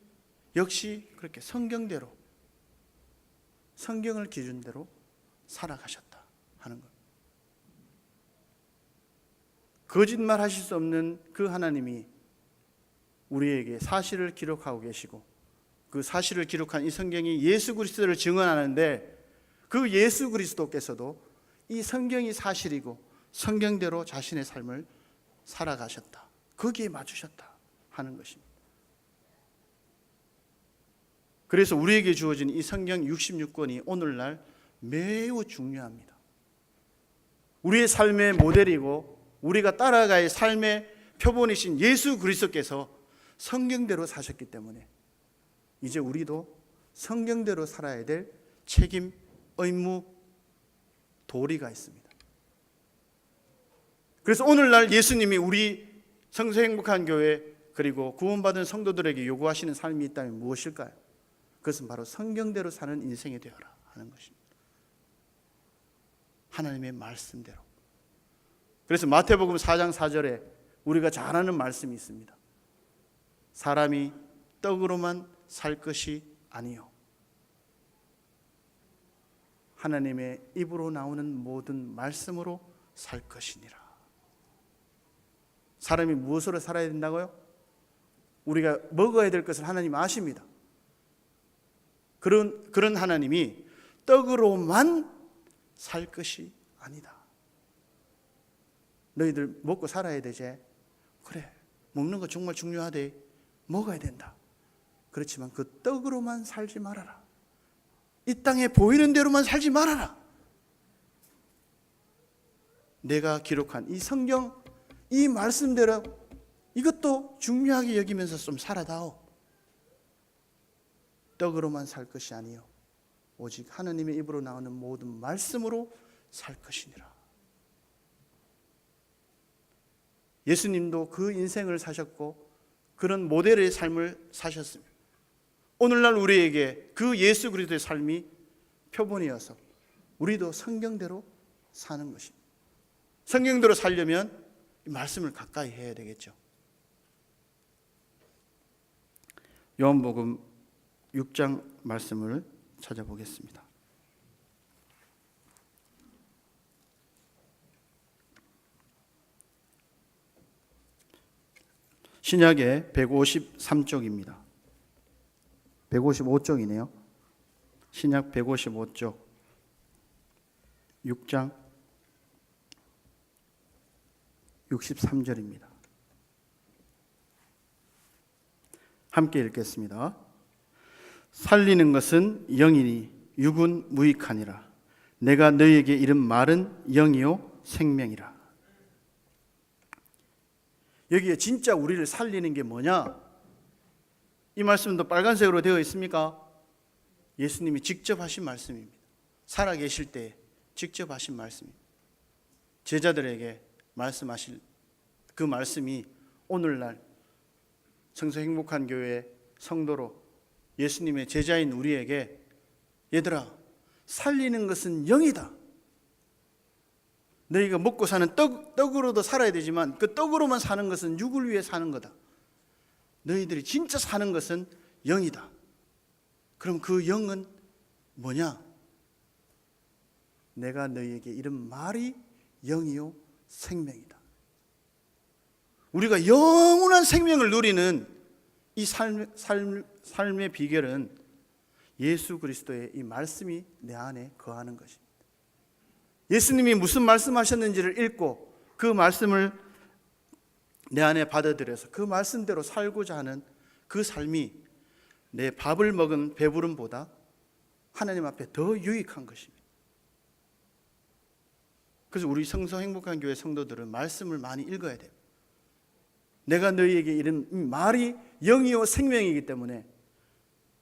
역시 그렇게 성경대로, 성경을 기준대로 살아가셨다 하는 것. 거짓말 하실 수 없는 그 하나님이 우리에게 사실을 기록하고 계시고 그 사실을 기록한 이 성경이 예수 그리스도를 증언하는데 그 예수 그리스도께서도 이 성경이 사실이고 성경대로 자신의 삶을 살아가셨다. 거기에 맞추셨다 하는 것입니다. 그래서 우리에게 주어진 이 성경 66권이 오늘날 매우 중요합니다. 우리의 삶의 모델이고 우리가 따라갈 삶의 표본이신 예수 그리스도께서 성경대로 사셨기 때문에 이제 우리도 성경대로 살아야 될 책임, 의무, 도리가 있습니다. 그래서 오늘날 예수님이 우리 성서행복한 교회 그리고 구원받은 성도들에게 요구하시는 삶이 있다면 무엇일까요? 그것은 바로 성경대로 사는 인생이 되어라 하는 것입니다. 하나님의 말씀대로. 그래서 마태복음 4장 4절에 우리가 잘 아는 말씀이 있습니다. 사람이 떡으로만 살 것이 아니요 하나님의 입으로 나오는 모든 말씀으로 살 것이니라. 사람이 무엇으로 살아야 된다고요? 우리가 먹어야 될 것을 하나님 아십니다. 그런 하나님이 떡으로만 살 것이 아니다. 너희들 먹고 살아야 되지. 그래, 먹는 거 정말 중요하대. 먹어야 된다. 그렇지만 그 떡으로만 살지 말아라. 이 땅에 보이는 대로만 살지 말아라. 내가 기록한 이 성경, 이 말씀대로 이것도 중요하게 여기면서 좀 살아다오. 떡으로만 살 것이 아니요 오직 하나님의 입으로 나오는 모든 말씀으로 살 것이니라. 예수님도 그 인생을 사셨고 그런 모델의 삶을 사셨습니다. 오늘날 우리에게 그 예수 그리스도의 삶이 표본이어서 우리도 성경대로 사는 것입니다. 성경대로 살려면 이 말씀을 가까이 해야 되겠죠. 요한복음 6장 말씀을 찾아보겠습니다. 신약의 153쪽입니다. 155쪽이네요. 신약 155쪽 6장 63절입니다. 함께 읽겠습니다. 살리는 것은 영이니 육은 무익하니라. 내가 너희에게 이른 말은 영이요 생명이라. 여기에 진짜 우리를 살리는 게 뭐냐? 이 말씀도 빨간색으로 되어 있습니까? 예수님이 직접 하신 말씀입니다. 살아계실 때 직접 하신 말씀입니다. 제자들에게 말씀하실 그 말씀이 오늘날 성서 행복한 교회 성도로 예수님의 제자인 우리에게, 얘들아, 살리는 것은 영이다. 너희가 먹고 사는 떡으로도 살아야 되지만 그 떡으로만 사는 것은 육을 위해 사는 거다. 너희들이 진짜 사는 것은 영이다. 그럼 그 영은 뭐냐? 내가 너희에게 이른 말이 영이요 생명이다. 우리가 영원한 생명을 누리는 이 삶의 비결은 예수 그리스도의 이 말씀이 내 안에 거하는 것입니다. 예수님이 무슨 말씀하셨는지를 읽고 그 말씀을 내 안에 받아들여서 그 말씀대로 살고자 하는 그 삶이 내 밥을 먹은 배부름보다 하나님 앞에 더 유익한 것입니다. 그래서 우리 성서 행복한 교회 성도들은 말씀을 많이 읽어야 돼요. 내가 너희에게 이른 이 말이 영이요 생명이기 때문에,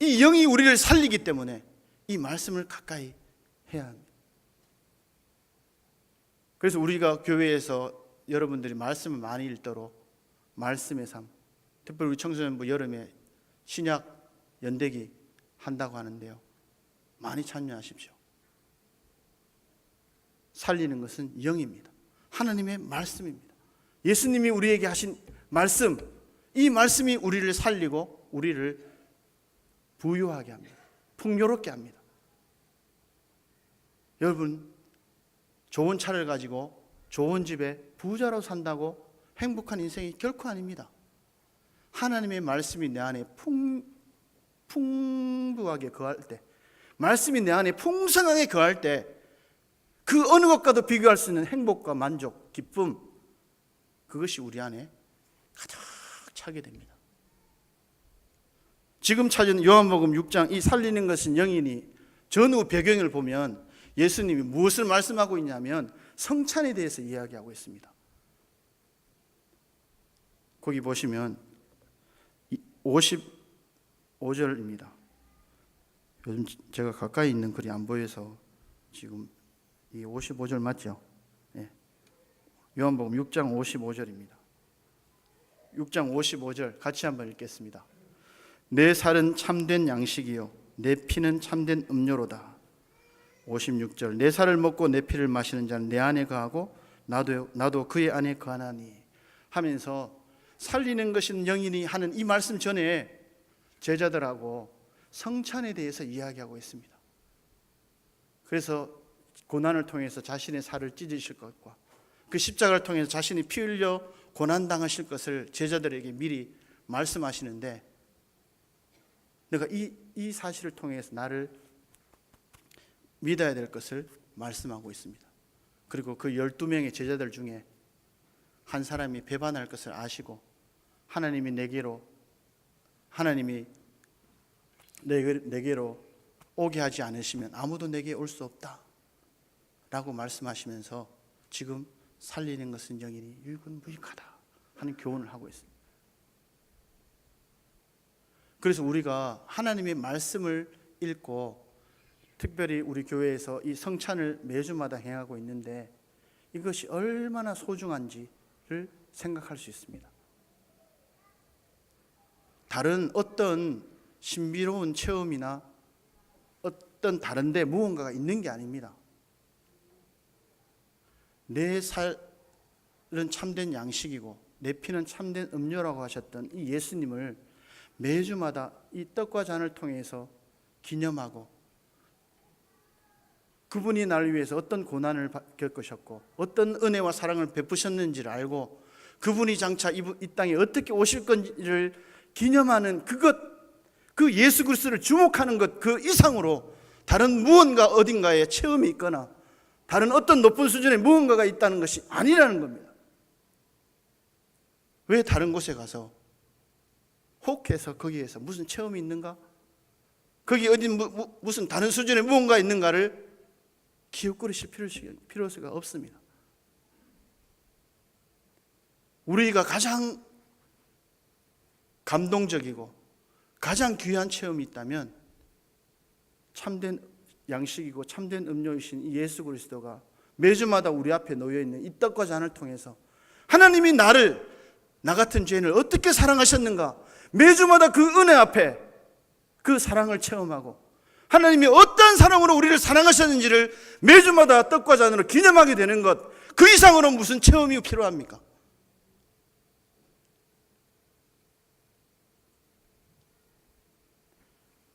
이 영이 우리를 살리기 때문에 이 말씀을 가까이 해야 합니다. 그래서 우리가 교회에서 여러분들이 말씀을 많이 읽도록 말씀의 삶, 특별히 우리 청소년부 여름에 신약 연대기 한다고 하는데요, 많이 참여하십시오. 살리는 것은 영입니다. 하나님의 말씀입니다. 예수님이 우리에게 하신 말씀, 이 말씀이 우리를 살리고 우리를 부유하게 합니다. 풍요롭게 합니다. 여러분, 좋은 차를 가지고 좋은 집에 부자로 산다고 행복한 인생이 결코 아닙니다. 하나님의 말씀이 내 안에 풍부하게 거할 때, 말씀이 내 안에 풍성하게 거할 때, 그 어느 것과도 비교할 수 있는 행복과 만족, 기쁨, 그것이 우리 안에 가득 차게 됩니다. 지금 찾은 요한복음 6장 이 살리는 것은 영이니 전후 배경을 보면 예수님이 무엇을 말씀하고 있냐면 성찬에 대해서 이야기하고 있습니다. 거기 보시면 55절입니다. 요즘 제가 가까이 있는 글이 안 보여서 지금 이 55절 맞죠? 네. 요한복음 6장 55절입니다. 6장 55절 같이 한번 읽겠습니다. 내 살은 참된 양식이요 내 피는 참된 음료로다. 56절 내 살을 먹고 내 피를 마시는 자는 내 안에 거하고 나도 그의 안에 거하나니 하면서 살리는 것은 영이니 하는 이 말씀 전에 제자들하고 성찬에 대해서 이야기하고 있습니다. 그래서 고난을 통해서 자신의 살을 찢으실 것과 그 십자가를 통해서 자신이 피 흘려 고난당하실 것을 제자들에게 미리 말씀하시는데, 내가 이 사실을 통해서 나를 믿어야 될 것을 말씀하고 있습니다. 그리고 그 12명의 제자들 중에 한 사람이 배반할 것을 아시고 하나님이 내게로 오게 하지 않으시면 아무도 내게 올 수 없다 라고 말씀하시면서 지금 살리는 것은 영이니 육은 무익하다 하는 교훈을 하고 있습니다. 그래서 우리가 하나님의 말씀을 읽고 특별히 우리 교회에서 이 성찬을 매주마다 행하고 있는데 이것이 얼마나 소중한지를 생각할 수 있습니다. 다른 어떤 신비로운 체험이나 어떤 다른 데 무언가가 있는 게 아닙니다. 내 살은 참된 양식이고 내 피는 참된 음료라고 하셨던 이 예수님을 매주마다 이 떡과 잔을 통해서 기념하고 그분이 나를 위해서 어떤 고난을 겪으셨고 어떤 은혜와 사랑을 베푸셨는지를 알고 그분이 장차 이 땅에 어떻게 오실 건지를 기념하는 그 예수 그리스도를 주목하는 것 그 이상으로 다른 무언가 어딘가에 체험이 있거나 다른 어떤 높은 수준의 무언가가 있다는 것이 아니라는 겁니다. 왜 다른 곳에 가서 혹해서 거기에서 무슨 체험이 있는가? 거기 어디 무슨 다른 수준의 무언가 있는가를 기웃거리실 필요가 없습니다. 우리가 가장 감동적이고 가장 귀한 체험이 있다면 참된 양식이고 참된 음료이신 이 예수 그리스도가 매주마다 우리 앞에 놓여있는 이 떡과 잔을 통해서 하나님이 나 같은 죄인을 어떻게 사랑하셨는가, 매주마다 그 은혜 앞에 그 사랑을 체험하고 하나님이 어떤 사랑으로 우리를 사랑하셨는지를 매주마다 떡과 잔으로 기념하게 되는 것, 그 이상으로 무슨 체험이 필요합니까?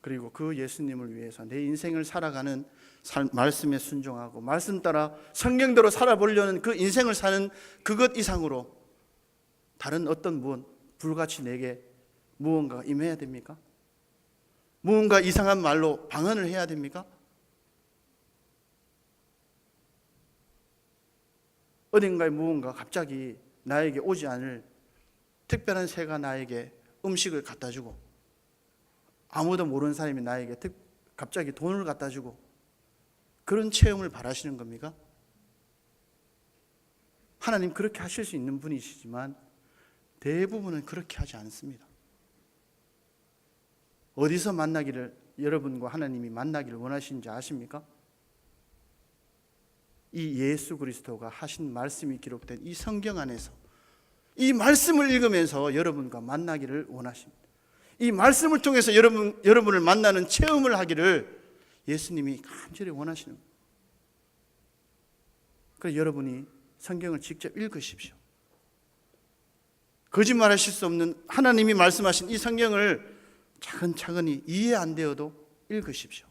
그리고 그 예수님을 위해서 내 인생을 살아가는 말씀에 순종하고 말씀 따라 성경대로 살아보려는 그 인생을 사는 그것 이상으로 다른 어떤 불같이 내게 무언가가 임해야 됩니까? 무언가 이상한 말로 방언을 해야 됩니까? 어딘가에 무언가 갑자기 나에게 오지 않을 특별한 새가 나에게 음식을 갖다 주고 아무도 모르는 사람이 나에게 갑자기 돈을 갖다 주고 그런 체험을 바라시는 겁니까? 하나님 그렇게 하실 수 있는 분이시지만 대부분은 그렇게 하지 않습니다. 어디서 여러분과 하나님이 만나기를 원하시는지 아십니까? 이 예수 그리스도가 하신 말씀이 기록된 이 성경 안에서 이 말씀을 읽으면서 여러분과 만나기를 원하십니다. 이 말씀을 통해서 여러분을 만나는 체험을 하기를 예수님이 간절히 원하시는 거예요. 그래서 여러분이 성경을 직접 읽으십시오. 거짓말하실 수 없는 하나님이 말씀하신 이 성경을 차근차근히 이해 안 되어도 읽으십시오.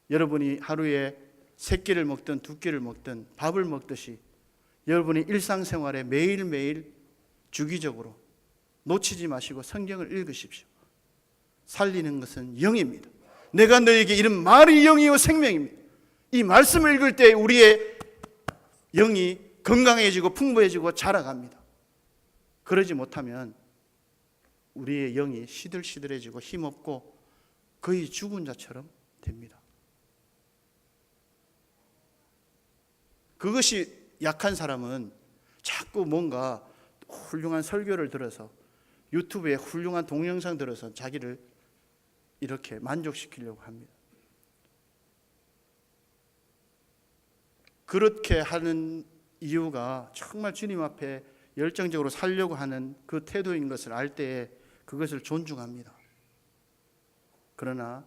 여러분이 하루에 3끼를 먹든 2끼를 먹든 밥을 먹듯이 여러분이 일상생활에 매일매일 주기적으로 놓치지 마시고 성경을 읽으십시오. 살리는 것은 영입니다. 내가 너에게 이른 말이 영이요 생명입니다. 이 말씀을 읽을 때 우리의 영이 건강해지고 풍부해지고 자라갑니다. 그러지 못하면 우리의 영이 시들시들해지고 힘없고 거의 죽은 자처럼 됩니다. 그것이 약한 사람은 자꾸 뭔가 훌륭한 설교를 들어서 유튜브에 훌륭한 동영상 들어서 자기를 이렇게 만족시키려고 합니다. 그렇게 하는 이유가 정말 주님 앞에 열정적으로 살려고 하는 그 태도인 것을 알 때에 그것을 존중합니다. 그러나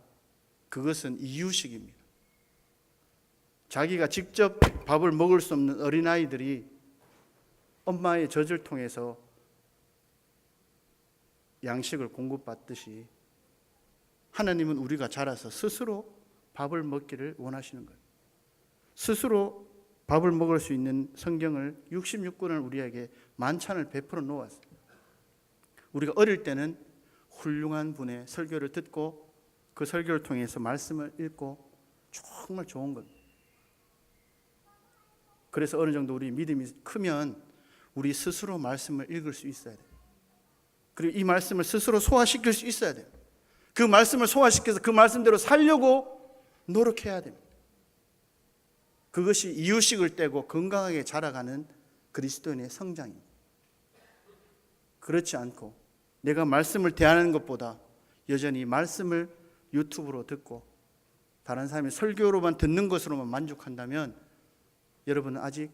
그것은 이유식입니다. 자기가 직접 밥을 먹을 수 없는 어린아이들이 엄마의 젖을 통해서 양식을 공급받듯이 하나님은 우리가 자라서 스스로 밥을 먹기를 원하시는 거예요. 스스로 밥을 먹을 수 있는 성경을 66권을 우리에게 만찬을 베풀어 놓았어요. 우리가 어릴 때는 훌륭한 분의 설교를 듣고 그 설교를 통해서 말씀을 읽고 정말 좋은 겁니다. 그래서 어느 정도 우리 믿음이 크면 우리 스스로 말씀을 읽을 수 있어야 돼요. 그리고 이 말씀을 스스로 소화시킬 수 있어야 돼요. 그 말씀을 소화시켜서 그 말씀대로 살려고 노력해야 됩니다. 그것이 이유식을 떼고 건강하게 자라가는 그리스도인의 성장입니다. 그렇지 않고 내가 말씀을 대하는 것보다 여전히 말씀을 유튜브로 듣고 다른 사람의 설교로만 듣는 것으로만 만족한다면 여러분은 아직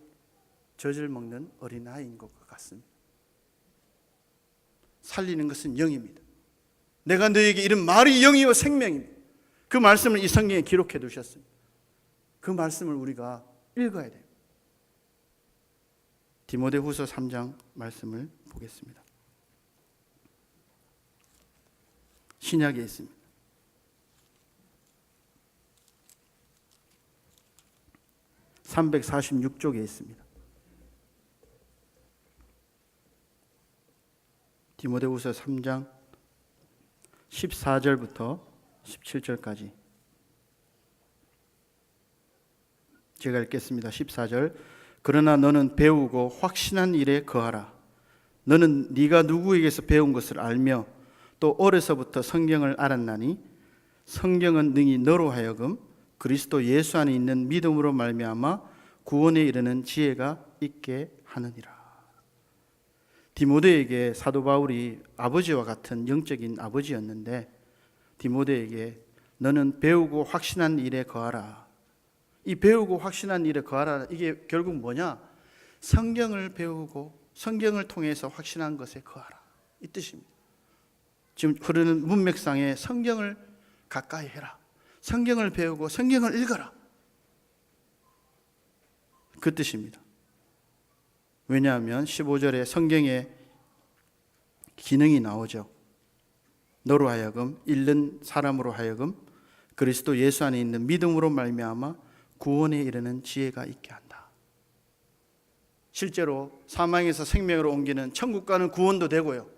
젖을 먹는 어린아이인 것 같습니다. 살리는 것은 영입니다. 내가 너에게 이른 말이 영이요 생명입니다. 그 말씀을 이 성경에 기록해 두셨습니다. 그 말씀을 우리가 읽어야 돼요. 디모데후서 3장 말씀을 보겠습니다. 신약에 있습니다. (346쪽에) 있습니다. 디모데후서 3장 14절부터 17절까지 제가 읽겠습니다. 14절. 그러나 너는 배우고 확신한 일에 거하라. 너는 네가 누구에게서 배운 것을 알며 또 어려서부터 성경을 알았나니 성경은 능히 너로 하여금 그리스도 예수 안에 있는 믿음으로 말미암아 구원에 이르는 지혜가 있게 하느니라. 디모데에게 사도 바울이 아버지와 같은 영적인 아버지였는데 디모데에게 너는 배우고 확신한 일에 거하라. 이 배우고 확신한 일에 거하라, 이게 결국 뭐냐? 성경을 배우고 성경을 통해서 확신한 것에 거하라, 이 뜻입니다. 지금 흐르는 문맥상에 성경을 가까이 해라, 성경을 배우고 성경을 읽어라, 그 뜻입니다. 왜냐하면 15절에 성경에 기능이 나오죠. 너로 하여금, 읽는 사람으로 하여금 그리스도 예수 안에 있는 믿음으로 말미암아 구원에 이르는 지혜가 있게 한다. 실제로 사망에서 생명으로 옮기는 천국 가는 구원도 되고요,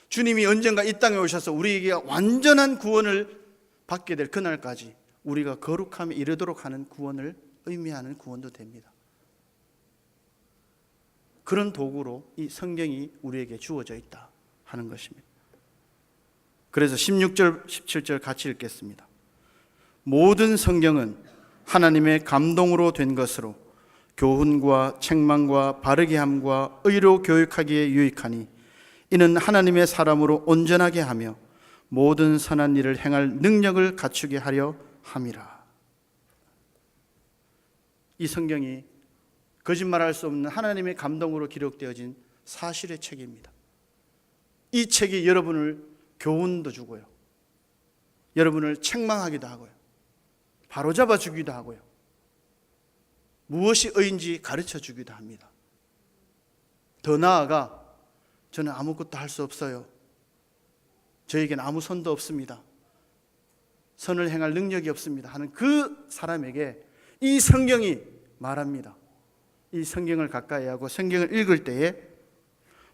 주님이 언젠가 이 땅에 오셔서 우리에게 완전한 구원을 받게 될 그날까지 우리가 거룩함에 이르도록 하는 구원을 의미하는 구원도 됩니다. 그런 도구로 이 성경이 우리에게 주어져 있다 하는 것입니다. 그래서 16절, 17절 같이 읽겠습니다. 모든 성경은 하나님의 감동으로 된 것으로 교훈과 책망과 바르게 함과 의로 교육하기에 유익하니 이는 하나님의 사람으로 온전하게 하며 모든 선한 일을 행할 능력을 갖추게 하려 함이라. 이 성경이 거짓말할 수 없는 하나님의 감동으로 기록되어진 사실의 책입니다. 이 책이 여러분을 교훈도 주고요, 여러분을 책망하기도 하고요, 바로잡아 주기도 하고요, 무엇이 의인지 가르쳐 주기도 합니다. 더 나아가 저는 아무것도 할 수 없어요, 저에게는 아무 선도 없습니다, 선을 행할 능력이 없습니다 하는 그 사람에게 이 성경이 말합니다. 이 성경을 가까이 하고 성경을 읽을 때에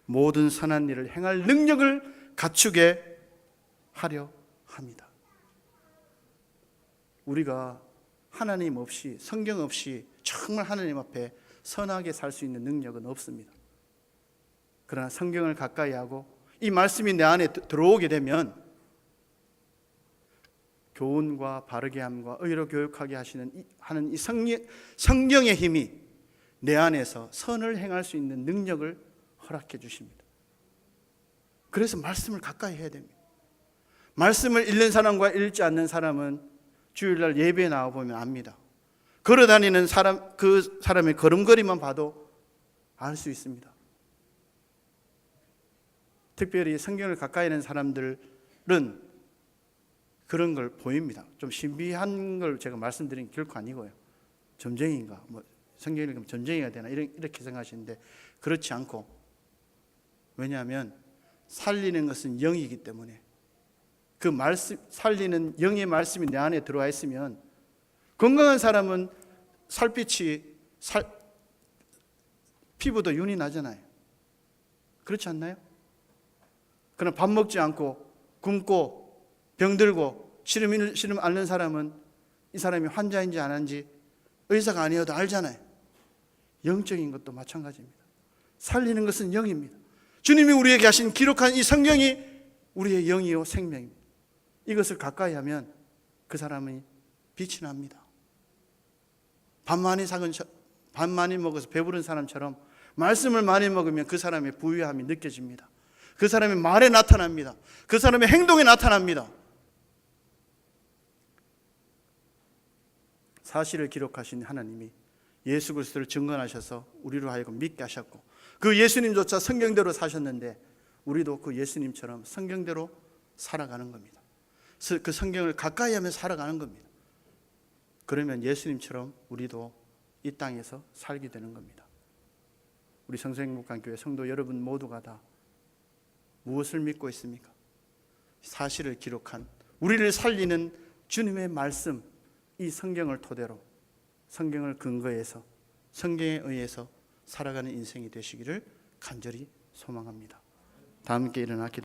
모든 선한 일을 행할 능력을 갖추게 하려 합니다. 우리가 하나님 없이, 성경 없이 정말 하나님 앞에 선하게 살 수 있는 능력은 없습니다. 그러나 성경을 가까이 하고 이 말씀이 내 안에 들어오게 되면 교훈과 바르게 함과 의로 교육하게 하는 이 성경의 힘이 내 안에서 선을 행할 수 있는 능력을 허락해 주십니다. 그래서 말씀을 가까이 해야 됩니다. 말씀을 읽는 사람과 읽지 않는 사람은 주일날 예배에 나와보면 압니다. 걸어다니는 사람, 그 사람의 걸음걸이만 봐도 알 수 있습니다. 특별히 성경을 가까이 하는 사람들은 그런 걸 보입니다. 좀 신비한 걸 제가 말씀드린 게 결코 아니고요, 점쟁이인가, 성경을 읽으면 점쟁이가 되나 이렇게 생각하시는데 그렇지 않고, 왜냐하면 살리는 것은 영이기 때문에 그 말씀, 살리는 영의 말씀이 내 안에 들어와 있으면 건강한 사람은 살빛이 피부도 윤이 나잖아요. 그렇지 않나요? 그러나 밥 먹지 않고 굶고 병들고 시름 앓는 사람은 이 사람이 환자인지 안 한지 의사가 아니어도 알잖아요. 영적인 것도 마찬가지입니다. 살리는 것은 영입니다. 주님이 우리에게 하신 기록한 이 성경이 우리의 영이요 생명입니다. 이것을 가까이 하면 그 사람이 빛이 납니다. 밥 많이 먹어서 배부른 사람처럼 말씀을 많이 먹으면 그 사람의 부유함이 느껴집니다. 그 사람의 말에 나타납니다. 그 사람의 행동에 나타납니다. 사실을 기록하신 하나님이 예수 그리스도를 증거하셔서 우리로 하여금 믿게 하셨고, 그 예수님조차 성경대로 사셨는데 우리도 그 예수님처럼 성경대로 살아가는 겁니다. 그 성경을 가까이 하며 살아가는 겁니다. 그러면 예수님처럼 우리도 이 땅에서 살게 되는 겁니다. 우리 성서행복강교회 성도 여러분 모두가 다 무엇을 믿고 있습니까? 사실을 기록한, 우리를 살리는 주님의 말씀, 이 성경을 토대로, 성경을 근거해서, 성경에 의해서 살아가는 인생이 되시기를 간절히 소망합니다. 다 함께 일어나 기도